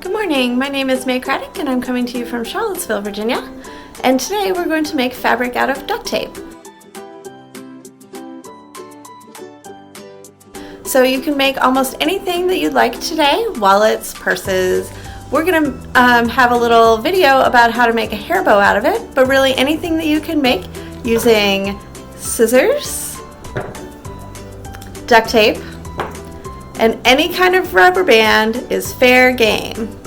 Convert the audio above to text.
Good morning, my name is May Craddock and I'm coming to you from Charlottesville, Virginia. And today we're going to make fabric out of duct tape. So you can make almost anything that you'd like today: wallets, purses. We're going to have a little video about how to make a hair bow out of it, but really anything that you can make using scissors, duct tape, and any kind of rubber band is fair game.